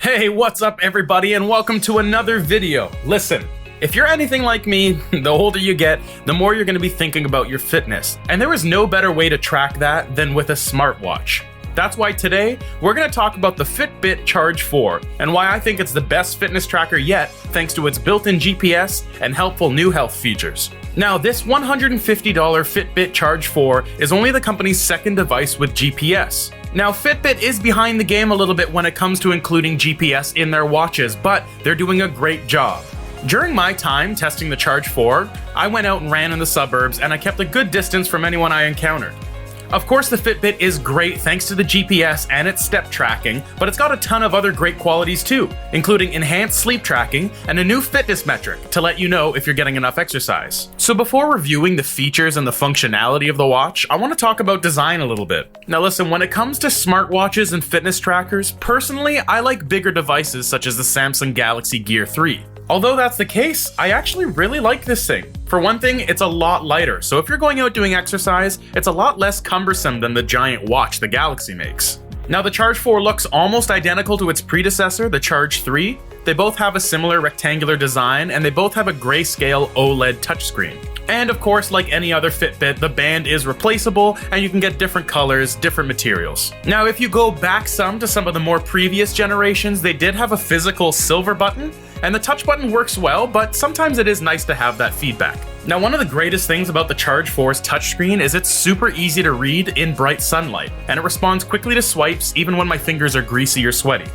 Hey, what's up everybody, and welcome to another video. Listen, if you're anything like me, the older you get, the more you're going to be thinking about your fitness. And there is no better way to track that than with a smartwatch. That's why today, we're going to talk about the Fitbit Charge 4, and why I think it's the best fitness tracker yet, thanks to its built-in GPS and helpful new health features. Now, this $150 Fitbit Charge 4 is only the company's second device with GPS. Now, Fitbit is behind the game a little bit when it comes to including GPS in their watches, but they're doing a great job. During my time testing the Charge 4, I went out and ran in the suburbs, and I kept a good distance from anyone I encountered. Of course, the Fitbit is great thanks to the GPS and its step tracking, but it's got a ton of other great qualities too, including enhanced sleep tracking and a new fitness metric to let you know if you're getting enough exercise. So before reviewing the features and the functionality of the watch, I want to talk about design a little bit. Now listen, when it comes to smartwatches and fitness trackers, personally, I like bigger devices such as the Samsung Galaxy Gear 3. Although that's the case, I actually really like this thing. For one thing, it's a lot lighter, so if you're going out doing exercise, it's a lot less cumbersome than the giant watch the Galaxy makes. Now, the Charge 4 looks almost identical to its predecessor, the Charge 3. They both have a similar rectangular design, and they both have a grayscale OLED touchscreen. And of course, like any other Fitbit, the band is replaceable, and you can get different colors, different materials. Now, if you go back some of the more previous generations, they did have a physical silver button, and the touch button works well, but sometimes it is nice to have that feedback. Now, one of the greatest things about the Charge 4's touchscreen is it's super easy to read in bright sunlight, and it responds quickly to swipes even when my fingers are greasy or sweaty.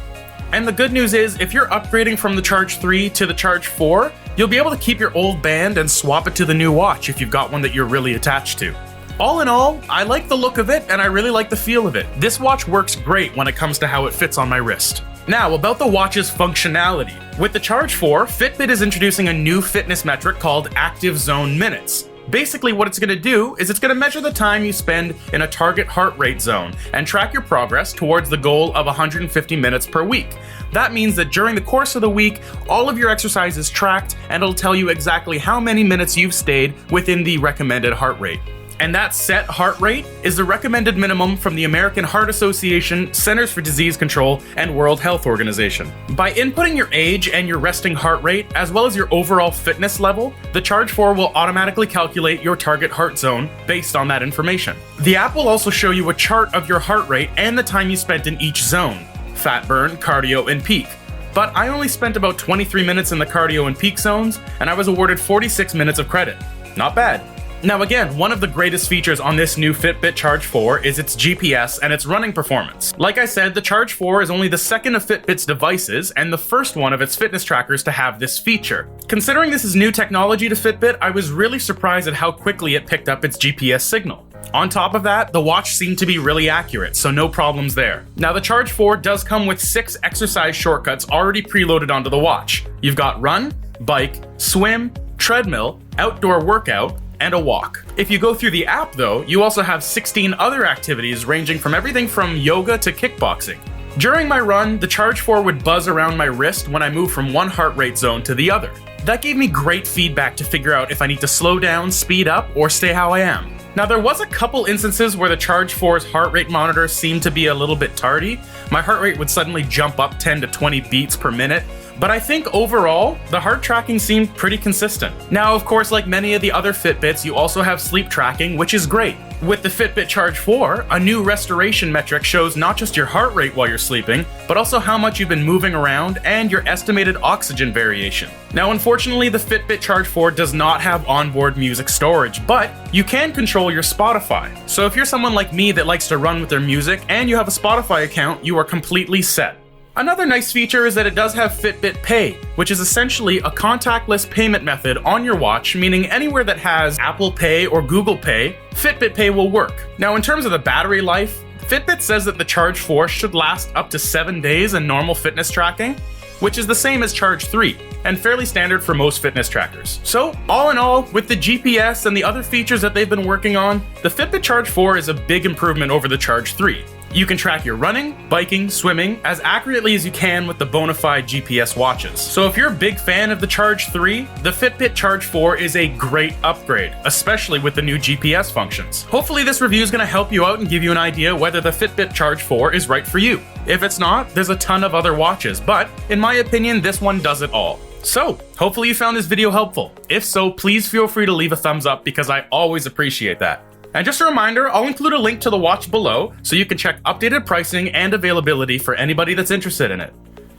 And the good news is, if you're upgrading from the Charge 3 to the Charge 4, you'll be able to keep your old band and swap it to the new watch if you've got one that you're really attached to. All in all, I like the look of it and I really like the feel of it. This watch works great when it comes to how it fits on my wrist. Now, about the watch's functionality. With the Charge 4, Fitbit is introducing a new fitness metric called Active Zone Minutes. Basically, what it's going to do is it's going to measure the time you spend in a target heart rate zone and track your progress towards the goal of 150 minutes per week. That means that during the course of the week, all of your exercise is tracked and it'll tell you exactly how many minutes you've stayed within the recommended heart rate. And that set heart rate is the recommended minimum from the American Heart Association, Centers for Disease Control, and World Health Organization. By inputting your age and your resting heart rate, as well as your overall fitness level, the Charge 4 will automatically calculate your target heart zone based on that information. The app will also show you a chart of your heart rate and the time you spent in each zone: fat burn, cardio, and peak. But I only spent about 23 minutes in the cardio and peak zones, and I was awarded 46 minutes of credit. Not bad. Now again, one of the greatest features on this new Fitbit Charge 4 is its GPS and its running performance. Like I said, the Charge 4 is only the second of Fitbit's devices and the first one of its fitness trackers to have this feature. Considering this is new technology to Fitbit, I was really surprised at how quickly it picked up its GPS signal. On top of that, the watch seemed to be really accurate, so no problems there. Now, the Charge 4 does come with 6 exercise shortcuts already preloaded onto the watch. You've got run, bike, swim, treadmill, outdoor workout, and a walk. If you go through the app though, you also have 16 other activities ranging from everything from yoga to kickboxing. During my run, the Charge 4 would buzz around my wrist when I move from one heart rate zone to the other. That gave me great feedback to figure out if I need to slow down, speed up, or stay how I am. Now, there was a couple instances where the Charge 4's heart rate monitor seemed to be a little bit tardy. My heart rate would suddenly jump up 10 to 20 beats per minute, but I think overall, the heart tracking seemed pretty consistent. Now, of course, like many of the other Fitbits, you also have sleep tracking, which is great. With the Fitbit Charge 4, a new restoration metric shows not just your heart rate while you're sleeping, but also how much you've been moving around and your estimated oxygen variation. Now, unfortunately, the Fitbit Charge 4 does not have onboard music storage, but you can control your Spotify. So if you're someone like me that likes to run with their music and you have a Spotify account, you are completely set. Another nice feature is that it does have Fitbit Pay, which is essentially a contactless payment method on your watch, meaning anywhere that has Apple Pay or Google Pay, Fitbit Pay will work. Now, in terms of the battery life, Fitbit says that the Charge 4 should last up to 7 days in normal fitness tracking, which is the same as Charge 3, and fairly standard for most fitness trackers. So, all in all, with the GPS and the other features that they've been working on, the Fitbit Charge 4 is a big improvement over the Charge 3. You can track your running, biking, swimming as accurately as you can with the bona fide GPS watches. So if you're a big fan of the Charge 3, the Fitbit Charge 4 is a great upgrade, especially with the new GPS functions. Hopefully this review is going to help you out and give you an idea whether the Fitbit Charge 4 is right for you. If it's not, there's a ton of other watches, but in my opinion, this one does it all. So, hopefully you found this video helpful. If so, please feel free to leave a thumbs up because I always appreciate that. And just a reminder, I'll include a link to the watch below so you can check updated pricing and availability for anybody that's interested in it.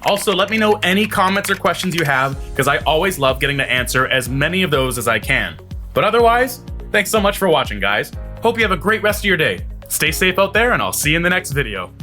Also, let me know any comments or questions you have because I always love getting to answer as many of those as I can. But otherwise, thanks so much for watching, guys. Hope you have a great rest of your day. Stay safe out there and I'll see you in the next video.